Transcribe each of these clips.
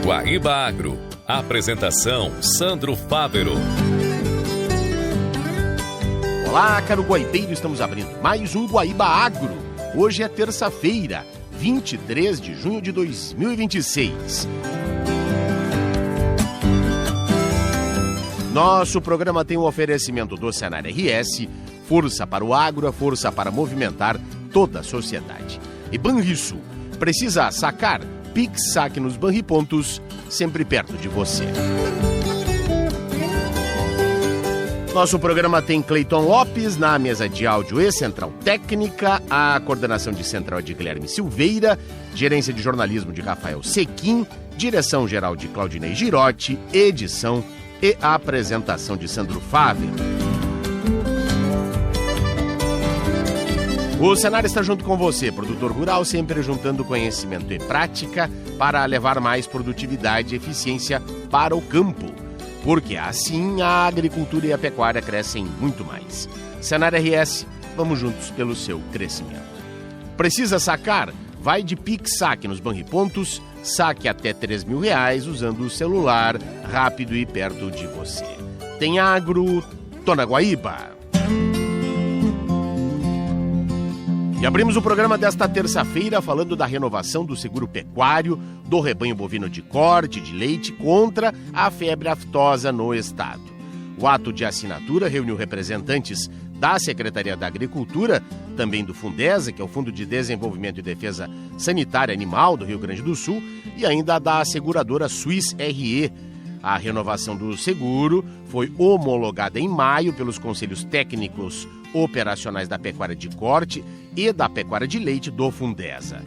Guaíba Agro. Apresentação Sandro Fávero. Olá, caro guaibeiro, estamos abrindo mais um Guaíba Agro. Hoje é terça-feira, 23 de junho de 2026. Nosso programa tem um oferecimento do Senar RS, força para o agro, a força para movimentar toda a sociedade. E Banrisul, precisa sacar? Pix Saque nos Banripontos, sempre perto de você. Nosso programa tem Cleiton Lopes na mesa de áudio e central técnica, a coordenação de central de Guilherme Silveira, gerência de jornalismo de Rafael Sequim, direção geral de Claudinei Girotti, edição e apresentação de Sandro Fávero. O Senar está junto com você, produtor rural, sempre juntando conhecimento e prática para levar mais produtividade e eficiência para o campo. Porque assim a agricultura e a pecuária crescem muito mais. Senar RS, vamos juntos pelo seu crescimento. Precisa sacar? Vai de Pix Saque nos Banripontos, saque até R$3.000 usando o celular, rápido e perto de você. Tem agro, tô na Guaíba. E abrimos o programa desta terça-feira falando da renovação do seguro pecuário do rebanho bovino de corte de leite contra a febre aftosa no estado. O ato de assinatura reuniu representantes da Secretaria da Agricultura, também do Fundesa, que é o Fundo de Desenvolvimento e Defesa Sanitária Animal do Rio Grande do Sul, e ainda da seguradora Swiss RE. A renovação do seguro foi homologada em maio pelos Conselhos Técnicos Operacionais da Pecuária de Corte e da Pecuária de Leite do Fundesa.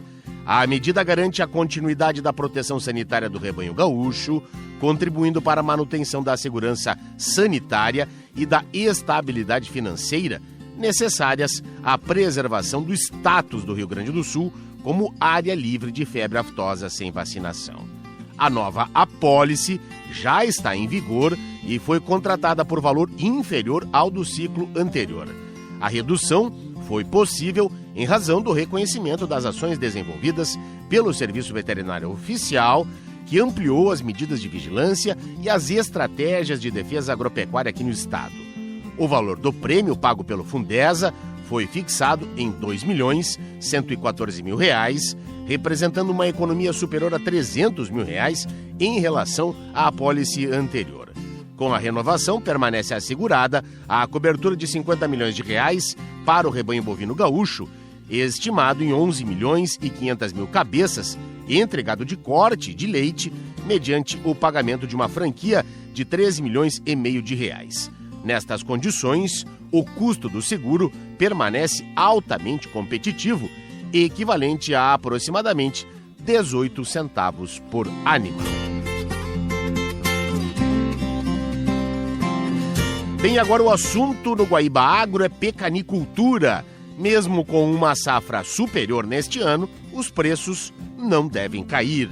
A medida garante a continuidade da proteção sanitária do rebanho gaúcho, contribuindo para a manutenção da segurança sanitária e da estabilidade financeira necessárias à preservação do status do Rio Grande do Sul como área livre de febre aftosa sem vacinação. A nova apólice já está em vigor e foi contratada por valor inferior ao do ciclo anterior. A redução foi possível em razão do reconhecimento das ações desenvolvidas pelo Serviço Veterinário Oficial, que ampliou as medidas de vigilância e as estratégias de defesa agropecuária aqui no estado. O valor do prêmio pago pelo Fundesa foi fixado em R$ 2.114.000, representando uma economia superior a R$ 300.000 em relação à apólice anterior. Com a renovação, permanece assegurada a cobertura de R$ 50 milhões para o rebanho bovino gaúcho, estimado em 11.500.000 cabeças, entre gado de corte e de leite, mediante o pagamento de uma franquia de R$ 13,5 milhões. Nestas condições, o custo do seguro permanece altamente competitivo, equivalente a aproximadamente 18 centavos por animal. Bem, agora o assunto no Guaíba Agro é pecanicultura. Mesmo com uma safra superior neste ano, os preços não devem cair.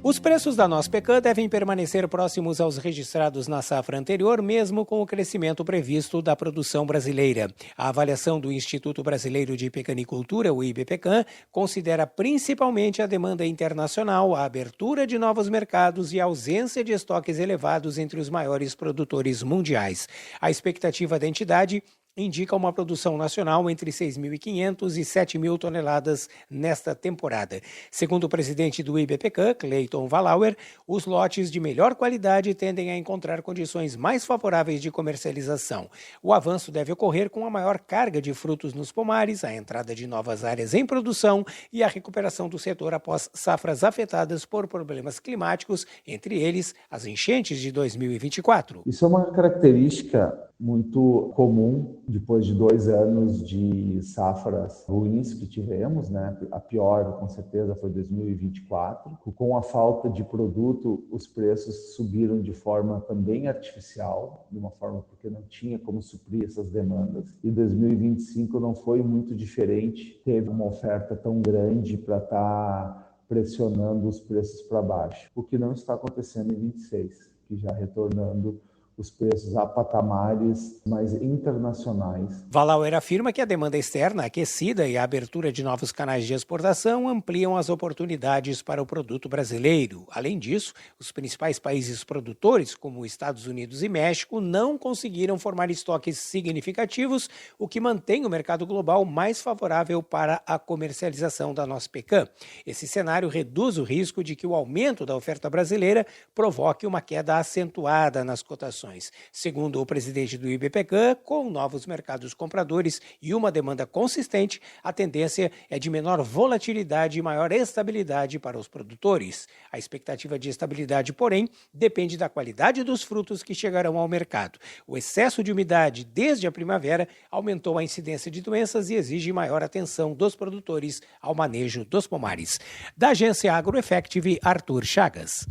Os preços da noz pecan devem permanecer próximos aos registrados na safra anterior, mesmo com o crescimento previsto da produção brasileira. A avaliação do Instituto Brasileiro de Pecanicultura, o IBPECAM, considera principalmente a demanda internacional, a abertura de novos mercados e a ausência de estoques elevados entre os maiores produtores mundiais. A expectativa da entidade indica uma produção nacional entre 6.500 e 7.000 toneladas nesta temporada. Segundo o presidente do IBPECAM, Cleiton Valauer, os lotes de melhor qualidade tendem a encontrar condições mais favoráveis de comercialização. O avanço deve ocorrer com a maior carga de frutos nos pomares, a entrada de novas áreas em produção e a recuperação do setor após safras afetadas por problemas climáticos, entre eles as enchentes de 2024. Isso é uma característica muito comum depois de 2 anos de safras ruins que tivemos, né? A pior, com certeza, foi 2024. Com a falta de produto, os preços subiram de forma também artificial, de uma forma porque não tinha como suprir essas demandas. E 2025 não foi muito diferente, teve uma oferta tão grande para estar pressionando os preços para baixo, o que não está acontecendo em 26, que já retornando os preços a patamares mais internacionais. Wallauer afirma que a demanda externa aquecida e a abertura de novos canais de exportação ampliam as oportunidades para o produto brasileiro. Além disso, os principais países produtores, como Estados Unidos e México, não conseguiram formar estoques significativos, o que mantém o mercado global mais favorável para a comercialização da nossa pecan. Esse cenário reduz o risco de que o aumento da oferta brasileira provoque uma queda acentuada nas cotações. Segundo o presidente do IBPECAN, com novos mercados compradores e uma demanda consistente, a tendência é de menor volatilidade e maior estabilidade para os produtores. A expectativa de estabilidade, porém, depende da qualidade dos frutos que chegarão ao mercado. O excesso de umidade desde a primavera aumentou a incidência de doenças e exige maior atenção dos produtores ao manejo dos pomares. Da agência AgroEffective, Arthur Chagas.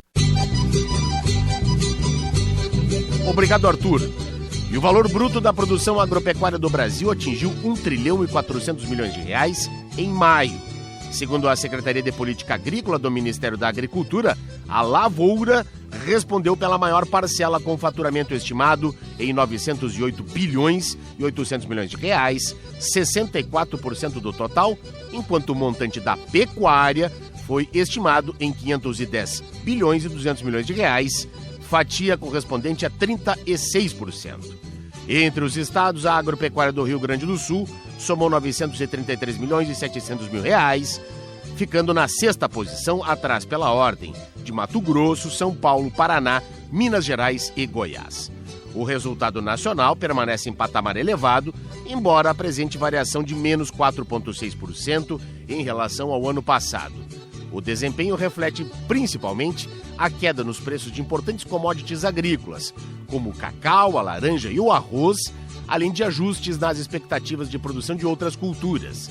Obrigado, Arthur. E o valor bruto da produção agropecuária do Brasil atingiu 1 trilhão e 400 milhões de reais em maio. Segundo a Secretaria de Política Agrícola do Ministério da Agricultura, a lavoura respondeu pela maior parcela, com faturamento estimado em 908 bilhões e 800 milhões de reais, 64% do total, enquanto o montante da pecuária foi estimado em 510 bilhões e 200 milhões de reais, fatia correspondente a 36%. Entre os estados, a agropecuária do Rio Grande do Sul somou 933 milhões e 700 mil reais, ficando na sexta posição, atrás pela ordem de Mato Grosso, São Paulo, Paraná, Minas Gerais e Goiás. O resultado nacional permanece em patamar elevado, embora apresente variação de menos 4,6% em relação ao ano passado. O desempenho reflete principalmente a queda nos preços de importantes commodities agrícolas, como o cacau, a laranja e o arroz, além de ajustes nas expectativas de produção de outras culturas.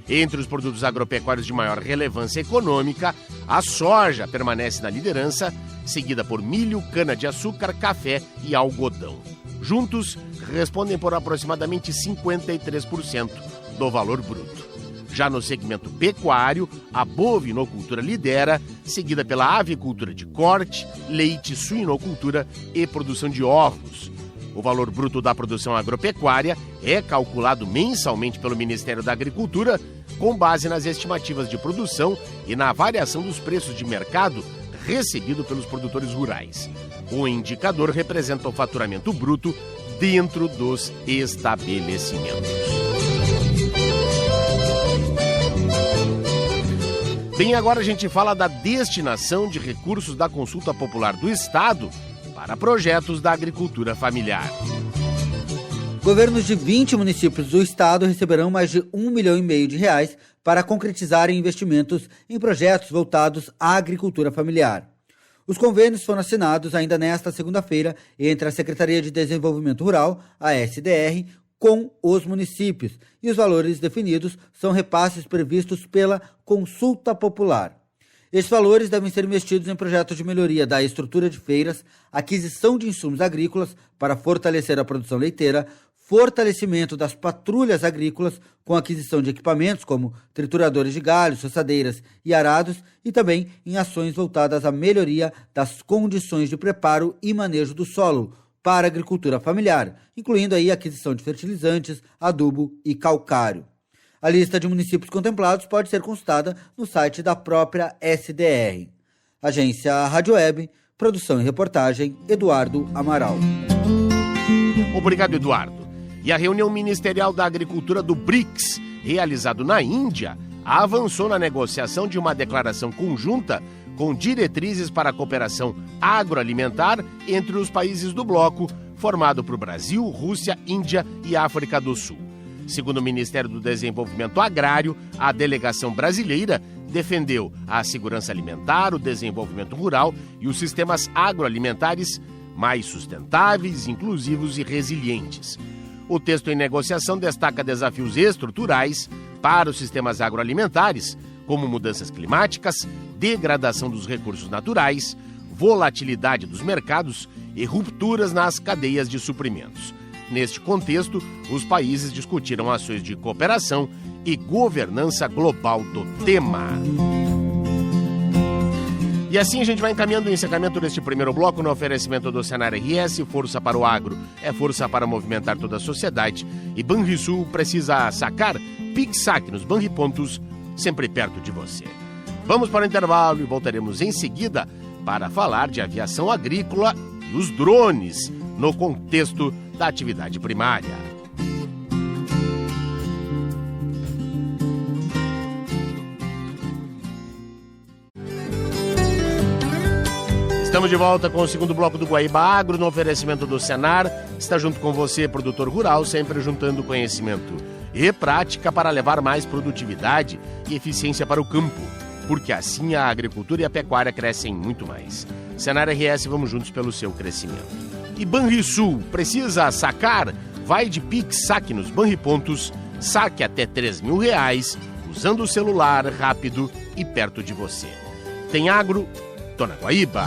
Entre os produtos agropecuários de maior relevância econômica, a soja permanece na liderança, seguida por milho, cana-de-açúcar, café e algodão. Juntos, respondem por aproximadamente 53% do valor bruto. Já no segmento pecuário, a bovinocultura lidera, seguida pela avicultura de corte, leite, suinocultura e produção de ovos. O valor bruto da produção agropecuária é calculado mensalmente pelo Ministério da Agricultura, com base nas estimativas de produção e na variação dos preços de mercado recebido pelos produtores rurais. O indicador representa o faturamento bruto dentro dos estabelecimentos. Bem, agora a gente fala da destinação de recursos da Consulta Popular do Estado para projetos da agricultura familiar. Governos de 20 municípios do estado receberão mais de R$1,5 milhão para concretizarem investimentos em projetos voltados à agricultura familiar. Os convênios foram assinados ainda nesta segunda-feira entre a Secretaria de Desenvolvimento Rural, a SDR, com os municípios, e os valores definidos são repasses previstos pela Consulta Popular. Estes valores devem ser investidos em projetos de melhoria da estrutura de feiras, aquisição de insumos agrícolas para fortalecer a produção leiteira, fortalecimento das patrulhas agrícolas com aquisição de equipamentos como trituradores de galho, roçadeiras e arados, e também em ações voltadas à melhoria das condições de preparo e manejo do solo para a agricultura familiar, incluindo aí a aquisição de fertilizantes, adubo e calcário. A lista de municípios contemplados pode ser consultada no site da própria SDR. Agência Rádio Web, produção e reportagem, Eduardo Amaral. Obrigado, Eduardo. E a reunião ministerial da agricultura do BRICS, realizado na Índia, avançou na negociação de uma declaração conjunta com diretrizes para a cooperação agroalimentar entre os países do bloco, formado por Brasil, Rússia, Índia e África do Sul. Segundo o Ministério do Desenvolvimento Agrário, a delegação brasileira defendeu a segurança alimentar, o desenvolvimento rural e os sistemas agroalimentares mais sustentáveis, inclusivos e resilientes. O texto em negociação destaca desafios estruturais para os sistemas agroalimentares, como mudanças climáticas, degradação dos recursos naturais, volatilidade dos mercados e rupturas nas cadeias de suprimentos. Neste contexto, os países discutiram ações de cooperação e governança global do tema. E assim a gente vai encaminhando o encerramento deste primeiro bloco no oferecimento do Senar RS. Força para o agro é força para movimentar toda a sociedade. E Banrisul precisa sacar PIX/SAC nos Banripontos, sempre perto de você. Vamos para o intervalo e voltaremos em seguida para falar de aviação agrícola e os drones no contexto da atividade primária. Estamos de volta com o segundo bloco do Guaíba Agro, no oferecimento do Senar. Está junto com você, produtor rural, sempre juntando conhecimento e prática para levar mais produtividade e eficiência para o campo, porque assim a agricultura e a pecuária crescem muito mais. Senar RS, vamos juntos pelo seu crescimento. E Banrisul, precisa sacar? Vai de PIX/SAC nos Banripontos, saque até R$3.000, usando o celular rápido e perto de você. Tem agro? Tô na Guaíba.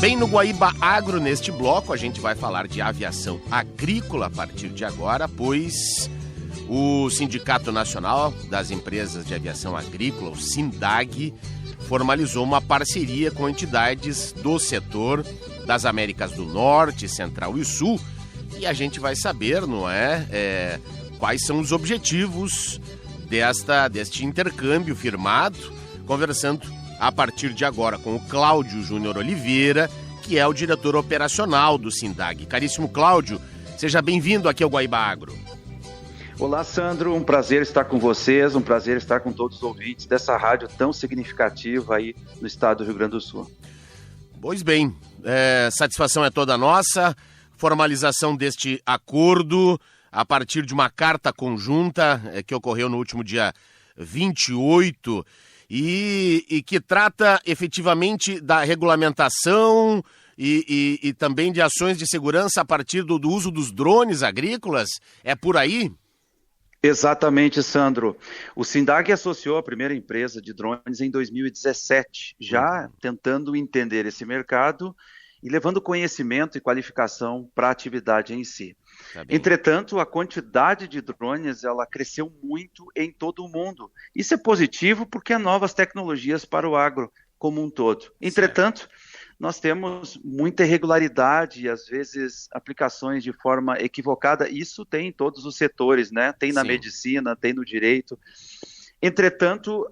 Bem, no Guaíba Agro, neste bloco, a gente vai falar de aviação agrícola a partir de agora, pois o Sindicato Nacional das Empresas de Aviação Agrícola, o SINDAG, formalizou uma parceria com entidades do setor das Américas do Norte, Central e Sul, e a gente vai saber, não é, quais são os objetivos deste intercâmbio firmado, conversando a partir de agora com o Cláudio Júnior Oliveira, que é o diretor operacional do SINDAG. Caríssimo Cláudio, seja bem-vindo aqui ao Guaíba Agro. Olá, Sandro, um prazer estar com vocês, um prazer estar com todos os ouvintes dessa rádio tão significativa aí no estado do Rio Grande do Sul. Pois bem, satisfação é toda nossa, formalização deste acordo a partir de uma carta conjunta que ocorreu no último dia 28 e que trata efetivamente da regulamentação e também de ações de segurança a partir do uso dos drones agrícolas. É por aí? Exatamente, Sandro. O SINDAG associou a primeira empresa de drones em 2017, já tentando entender esse mercado e levando conhecimento e qualificação para a atividade em si. Tá. Entretanto, a quantidade de drones ela cresceu muito em todo o mundo. Isso é positivo porque há novas tecnologias para o agro como um todo. Entretanto, nós temos muita irregularidade e às vezes aplicações de forma equivocada. Isso tem em todos os setores, né? Tem na medicina, tem no direito. Entretanto,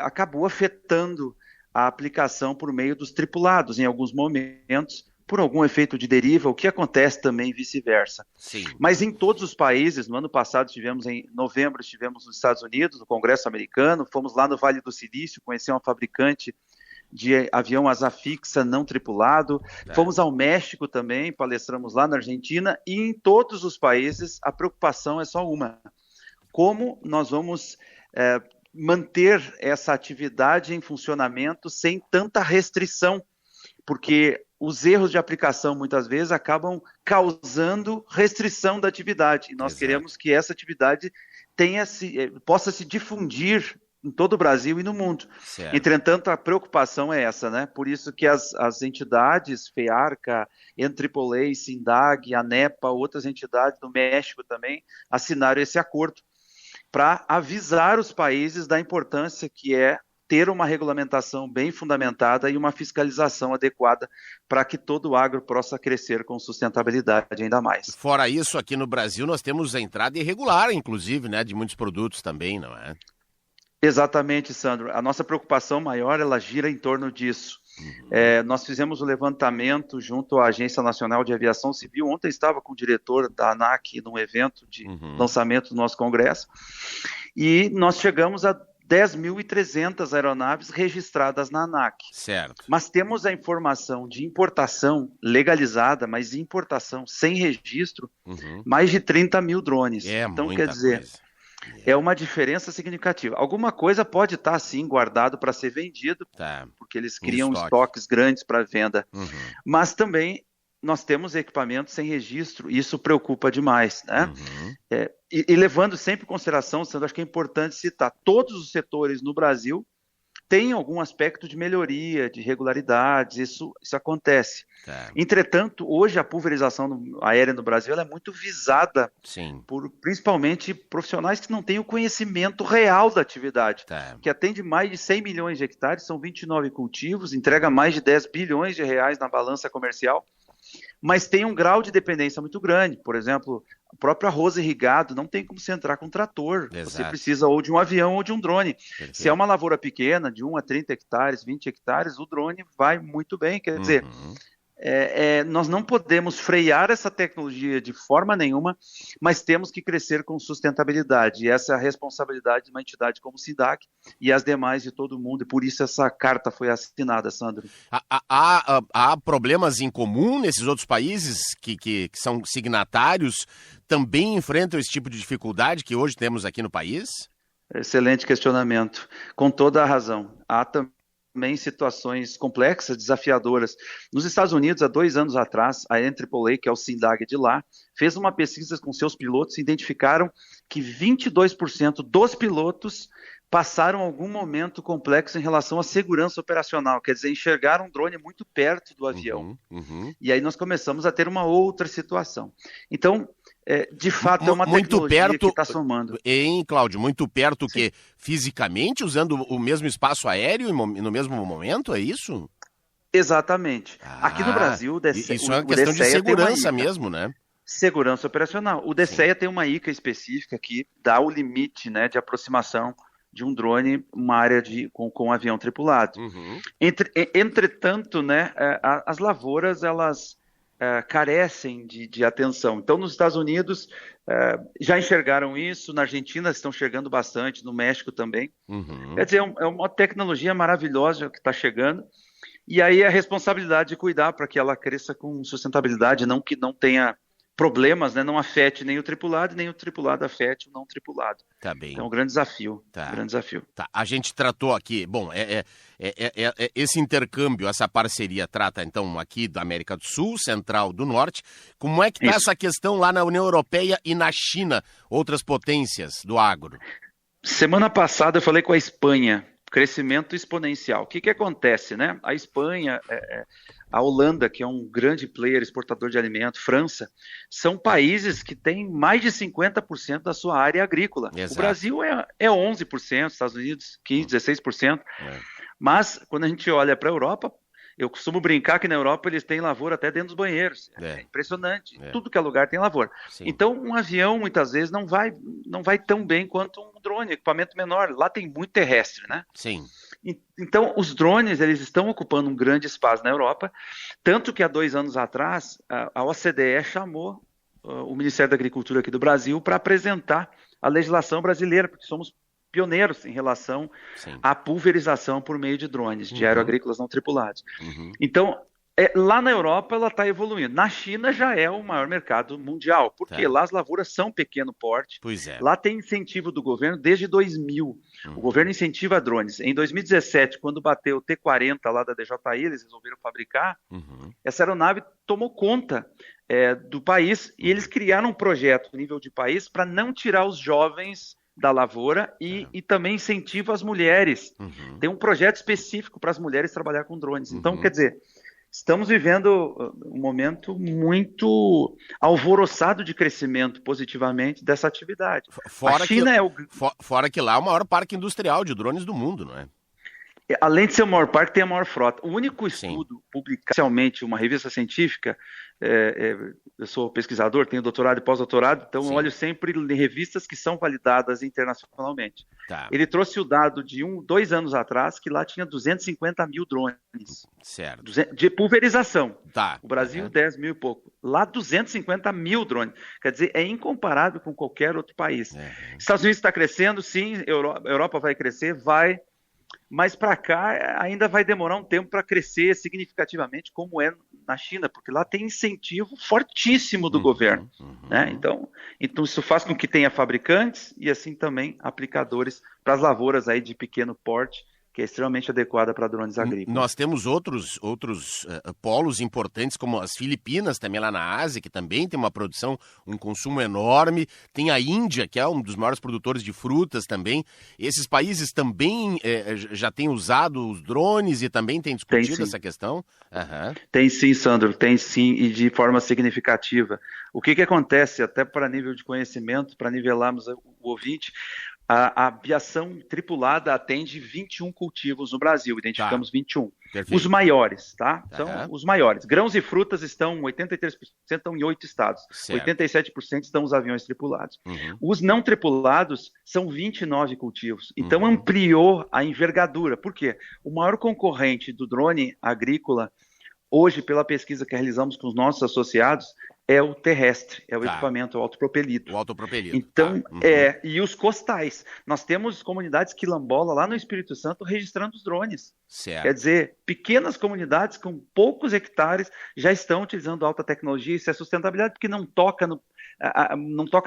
acabou afetando a aplicação por meio dos tripulados em alguns momentos, por algum efeito de deriva, o que acontece também vice-versa. Mas em todos os países, no ano passado em novembro estivemos nos Estados Unidos, no Congresso americano, fomos lá no Vale do Silício, conhecer uma fabricante de avião asa fixa não tripulado, fomos ao México também, palestramos lá na Argentina, e em todos os países a preocupação é só uma: como nós vamos manter essa atividade em funcionamento sem tanta restrição, porque os erros de aplicação muitas vezes acabam causando restrição da atividade, e nós queremos que essa atividade possa se difundir em todo o Brasil e no mundo. Entretanto, a preocupação é essa, né? Por isso que as entidades, FEARCA, NAAA, SINDAG, ANEPA, outras entidades do México também, assinaram esse acordo para avisar os países da importância que é ter uma regulamentação bem fundamentada e uma fiscalização adequada para que todo o agro possa crescer com sustentabilidade ainda mais. Fora isso, aqui no Brasil nós temos a entrada irregular, inclusive, né, de muitos produtos também, não é? Exatamente, Sandro. A nossa preocupação maior, ela gira em torno disso. Nós fizemos o levantamento junto à Agência Nacional de Aviação Civil. Ontem estava com o diretor da ANAC num evento de lançamento do nosso congresso, e nós chegamos a 10.300 aeronaves registradas na ANAC. Certo. Mas temos a informação de importação legalizada, mas importação sem registro, mais de 30 mil drones. Então, quer dizer, coisa. É uma diferença significativa. Alguma coisa pode estar, sim, guardado para ser vendido, porque eles criam estoques grandes para venda. Mas também nós temos equipamentos sem registro, e isso preocupa demais, né? E levando sempre em consideração, Sandro, acho que é importante citar, todos os setores no Brasil tem algum aspecto de melhoria, de regularidades, isso acontece. Entretanto, hoje a pulverização aérea no Brasil ela é muito visada por principalmente profissionais que não têm o conhecimento real da atividade, que atende mais de 100 milhões de hectares, são 29 cultivos, entrega mais de 10 bilhões de reais na balança comercial, mas tem um grau de dependência muito grande. Por exemplo, o próprio arroz irrigado não tem como você entrar com um trator. Exato. Você precisa ou de um avião ou de um drone. Perfeito. Se é uma lavoura pequena, de 1 a 30 hectares, 20 hectares, o drone vai muito bem. Quer dizer, nós não podemos frear essa tecnologia de forma nenhuma, mas temos que crescer com sustentabilidade. E essa é a responsabilidade de uma entidade como o SINDAC e as demais de todo mundo. E por isso essa carta foi assinada, Sandro. Há problemas em comum nesses outros países que são signatários, também enfrentam esse tipo de dificuldade que hoje temos aqui no país? Excelente questionamento. Com toda a razão. Há também situações complexas, desafiadoras. Nos Estados Unidos, há 2 anos atrás, a NAAA, que é o SINDAG de lá, fez uma pesquisa com seus pilotos e identificaram que 22% dos pilotos passaram algum momento complexo em relação à segurança operacional, quer dizer, enxergaram um drone muito perto do avião. E aí nós começamos a ter uma outra situação. Então, de fato, é uma tecnologia que está somando. Cláudio, muito perto que fisicamente, usando o mesmo espaço aéreo no mesmo momento, é isso? Exatamente. Aqui no Brasil, isso é uma questão de segurança mesmo, né? Segurança operacional. O DCEA tem uma ICA específica que dá o limite, né, de aproximação de um drone, uma área com um avião tripulado. Entretanto, né, as lavouras, elas carecem de atenção. Então, nos Estados Unidos, já enxergaram isso, na Argentina estão chegando bastante, no México também. Quer dizer, é uma tecnologia maravilhosa que está chegando, e aí a responsabilidade de cuidar para que ela cresça com sustentabilidade, não que não tenha problemas, né, não afete nem o tripulado, nem o tripulado afete o não tripulado. Tá bem. Então, é um grande desafio. Grande desafio. Tá. A gente tratou aqui, bom, esse intercâmbio, essa parceria trata, então, aqui da América do Sul, Central, do Norte. Como é que está essa questão lá na União Europeia e na China, outras potências do agro? Semana passada eu falei com a Espanha, crescimento exponencial. O que acontece, né? A Espanha, a Holanda, que é um grande player exportador de alimento, França, são países que têm mais de 50% da sua área agrícola. Exato. O Brasil é 11%, Estados Unidos 15%, 16%. Mas quando a gente olha para a Europa, eu costumo brincar que na Europa eles têm lavoura até dentro dos banheiros. É impressionante. Tudo que é lugar tem lavoura. Sim. Então, um avião, muitas vezes, não vai tão bem quanto um drone, equipamento menor. Lá tem muito terrestre, né? Sim. Então, os drones, eles estão ocupando um grande espaço na Europa, tanto que há 2 anos atrás, a OCDE chamou o Ministério da Agricultura aqui do Brasil para apresentar a legislação brasileira, porque somos pioneiros em relação à pulverização por meio de drones, de aeroagrícolas não tripulados. Então, lá na Europa ela está evoluindo. Na China já é o maior mercado mundial, porque lá as lavouras são pequeno porte. Lá tem incentivo do governo desde 2000. O governo incentiva drones. Em 2017, quando bateu o T-40 lá da DJI, eles resolveram fabricar, essa aeronave tomou conta do país e eles criaram um projeto a nível de país para não tirar os jovens da lavoura e também incentiva as mulheres. Tem um projeto específico para as mulheres trabalhar com drones. Então, quer dizer, estamos vivendo um momento muito alvoroçado de crescimento positivamente dessa atividade. Fora que lá é o maior parque industrial de drones do mundo, não é? Além de ser o maior parque, tem a maior frota. O único estudo publicado oficialmente, uma revista científica, eu sou pesquisador, tenho doutorado e pós-doutorado, então eu olho sempre em revistas que são validadas internacionalmente. Ele trouxe o dado de 2 anos atrás, que lá tinha 250 mil drones. Certo. De pulverização. O Brasil, 10 mil e pouco. Lá, 250 mil drones. Quer dizer, é incomparável com qualquer outro país. Estados Unidos está crescendo, sim, Europa vai crescer, vai. Mas para cá ainda vai demorar um tempo para crescer significativamente, como é na China, porque lá tem incentivo fortíssimo do governo. Né? Então isso faz com que tenha fabricantes e assim também aplicadores para as lavouras aí de pequeno porte que é extremamente adequada para drones agrícolas. Nós temos outros polos importantes, como as Filipinas, também lá na Ásia, que também tem uma produção, um consumo enorme. Tem a Índia, que é um dos maiores produtores de frutas também. Esses países também já têm usado os drones e também têm discutido essa questão? Uhum. Tem sim, Sandro, tem sim, e de forma significativa. O que acontece, até para nível de conhecimento, para nivelarmos o ouvinte, a aviação tripulada atende 21 cultivos no Brasil, identificamos 21. Perfeito. Os maiores, tá? São os maiores. Grãos e frutas estão, 83% estão em 8 estados, certo. 87% estão os aviões tripulados. Uhum. Os não tripulados são 29 cultivos, então ampliou a envergadura. Por quê? O maior concorrente do drone agrícola, hoje, pela pesquisa que realizamos com os nossos associados, é o terrestre, é o equipamento, o autopropelido. O autopropelido. Então, e os costais. Nós temos comunidades quilombola lá no Espírito Santo registrando os drones. Certo. Quer dizer, pequenas comunidades com poucos hectares já estão utilizando alta tecnologia. Isso é sustentabilidade porque não toca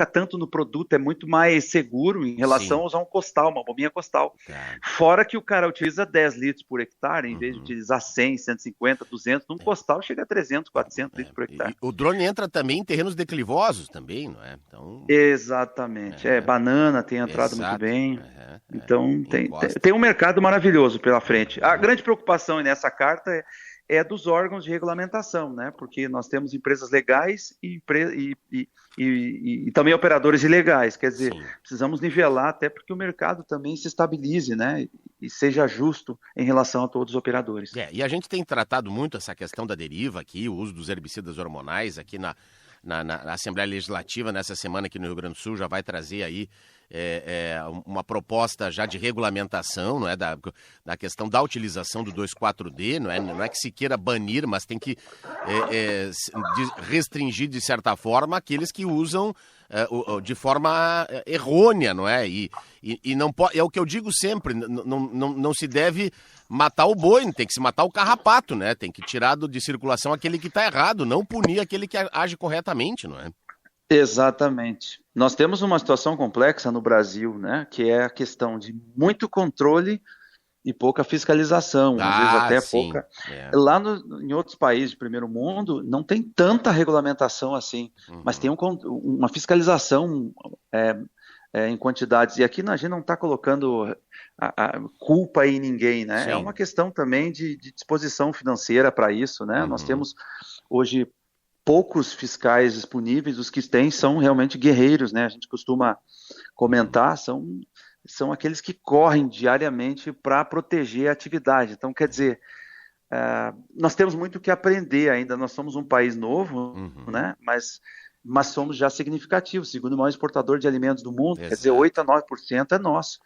tanto no produto, é muito mais seguro em relação a usar um costal, uma bombinha costal. Fora que o cara utiliza 10 litros por hectare, em vez de utilizar 100, 150, 200, num costal chega a 300, 400 litros por hectare. E o drone entra também em terrenos declivosos também, não é? Então... Exatamente. Banana tem entrado muito bem. Então, tem um mercado maravilhoso pela frente. A grande preocupação nessa carta é dos órgãos de regulamentação, né? Porque nós temos empresas legais e também operadores ilegais. Quer dizer, precisamos nivelar até porque o mercado também se estabilize, né? E seja justo em relação a todos os operadores. E a gente tem tratado muito essa questão da deriva aqui, o uso dos herbicidas hormonais aqui na Assembleia Legislativa, nessa semana aqui no Rio Grande do Sul, já vai trazer aí uma proposta já de regulamentação, não é, da questão da utilização do 2,4-D, não é que se queira banir, mas tem que restringir de certa forma aqueles que usam de forma errônea, não é? E não pode, é o que eu digo sempre, não se deve matar o boi, tem que se matar o carrapato, né? Tem que tirar de circulação aquele que está errado, não punir aquele que age corretamente, não é? Exatamente. Nós temos uma situação complexa no Brasil, né? Que é a questão de muito controle e pouca fiscalização, às vezes até pouca. Lá em outros países de primeiro mundo não tem tanta regulamentação assim, mas tem uma fiscalização em quantidades. E aqui a gente não está colocando a culpa em ninguém, né? Sim. É uma questão também de disposição financeira para isso, né? Nós temos hoje poucos fiscais disponíveis, os que têm são realmente guerreiros, né? A gente costuma comentar, são aqueles que correm diariamente para proteger a atividade. Então, quer dizer, nós temos muito o que aprender ainda. Nós somos um país novo, né? Mas somos já significativos, segundo o maior exportador de alimentos do mundo. Exato. Quer dizer, 8 a 9% é nosso.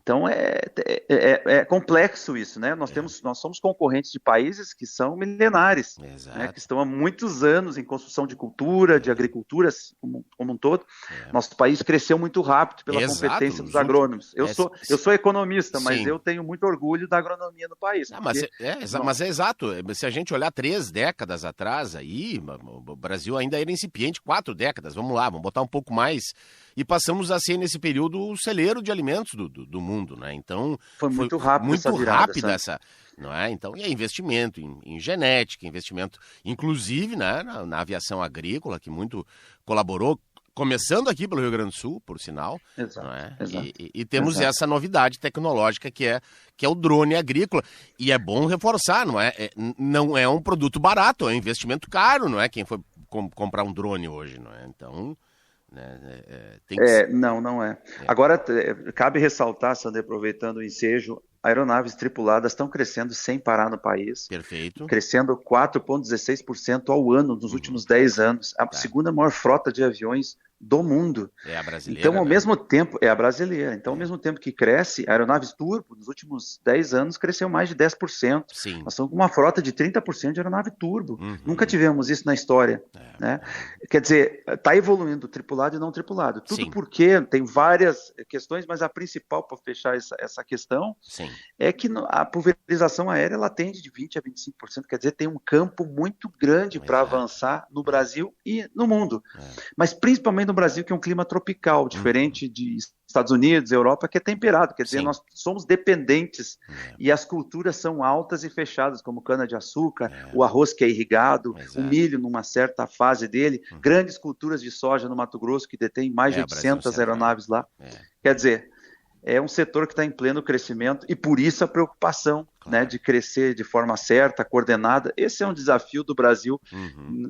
Então, é complexo isso, né? Nós somos concorrentes de países que são milenares, né? Que estão há muitos anos em construção de cultura, de agricultura como um todo. Nosso país cresceu muito rápido pela competência dos agrônomos. Eu sou economista, mas eu tenho muito orgulho da agronomia no país. Mas é exato. Se a gente olhar 3 décadas atrás, aí, o Brasil ainda era incipiente, 4 décadas, vamos botar um pouco mais, e passamos a ser nesse período o celeiro de alimentos do mundo, né? Então foi muito rápido essa, não é? Então, é investimento em genética, investimento inclusive, né, na aviação agrícola, que muito colaborou, começando aqui pelo Rio Grande do Sul, por sinal. Exato, não é? Exato. E temos essa novidade tecnológica que é o drone agrícola. E é bom reforçar, não é um produto barato, é um investimento caro, não é? Quem foi comprar um drone hoje, não é? Então, tem que... Não é. Agora, cabe ressaltar, Sandro, aproveitando o ensejo, aeronaves tripuladas estão crescendo sem parar no país. Perfeito. Crescendo 4,16% ao ano nos últimos 10 anos. A segunda maior frota de aviões do mundo. É a brasileira. Então, ao mesmo tempo, é a brasileira. Então, ao mesmo tempo que cresce, aeronaves turbo, nos últimos 10 anos, cresceu mais de 10%. Sim. Nós estamos com uma frota de 30% de aeronave turbo. Nunca tivemos isso na história. Né? Quer dizer, está evoluindo tripulado e não tripulado. Tudo porque tem várias questões, mas a principal, para fechar essa questão, é que a pulverização aérea ela tende de 20% a 25%. Quer dizer, tem um campo muito grande para avançar no Brasil e no mundo. Mas principalmente no Brasil que é um clima tropical, diferente de Estados Unidos, Europa, que é temperado, quer dizer, Sim. nós somos dependentes e as culturas são altas e fechadas, como cana-de-açúcar, o arroz que é irrigado, o milho numa certa fase dele, grandes culturas de soja no Mato Grosso, que detém mais de 800 aeronaves lá. Quer dizer, é um setor que está em pleno crescimento e por isso a preocupação, né, de crescer de forma certa, coordenada. Esse é um desafio do Brasil,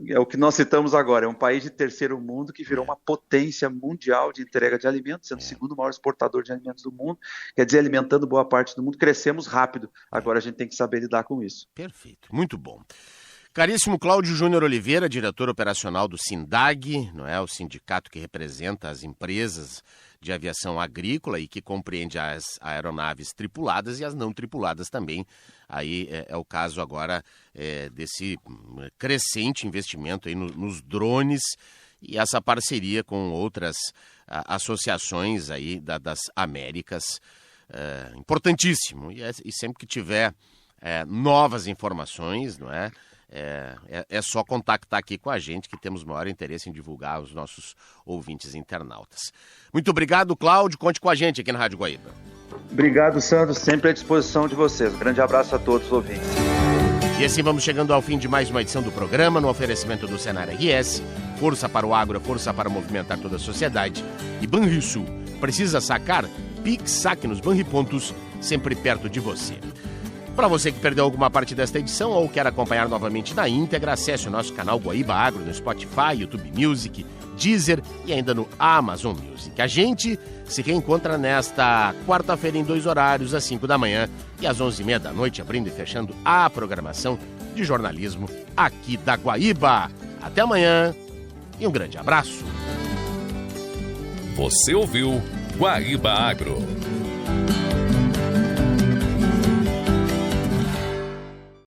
é o que nós citamos agora, é um país de terceiro mundo que virou uma potência mundial de entrega de alimentos, sendo o segundo maior exportador de alimentos do mundo, quer dizer, alimentando boa parte do mundo, crescemos rápido, agora a gente tem que saber lidar com isso. Perfeito, muito bom. Caríssimo Cláudio Júnior Oliveira, diretor operacional do SINDAG, não é, o sindicato que representa as empresas de aviação agrícola e que compreende as aeronaves tripuladas e as não tripuladas também. Aí é o caso agora desse crescente investimento aí nos drones e essa parceria com outras associações aí das Américas. Importantíssimo. E sempre que tiver novas informações, não é? É só contactar aqui com a gente, que temos maior interesse em divulgar os nossos ouvintes internautas. Muito obrigado, Cláudio. Conte com a gente aqui na Rádio Guaíba. Obrigado, Sandro. Sempre à disposição de vocês. Um grande abraço a todos os ouvintes. E assim vamos chegando ao fim de mais uma edição do programa, no oferecimento do Senar RS, força para o agro, força para movimentar toda a sociedade. E Banrisul, precisa sacar? Pix Saque nos Banripontos, sempre perto de você. Para você que perdeu alguma parte desta edição ou quer acompanhar novamente na íntegra, acesse o nosso canal Guaíba Agro no Spotify, YouTube Music, Deezer e ainda no Amazon Music. A gente se reencontra nesta quarta-feira em 2 horários, às 5 da manhã e às 11h30 da noite, abrindo e fechando a programação de jornalismo aqui da Guaíba. Até amanhã e um grande abraço. Você ouviu Guaíba Agro.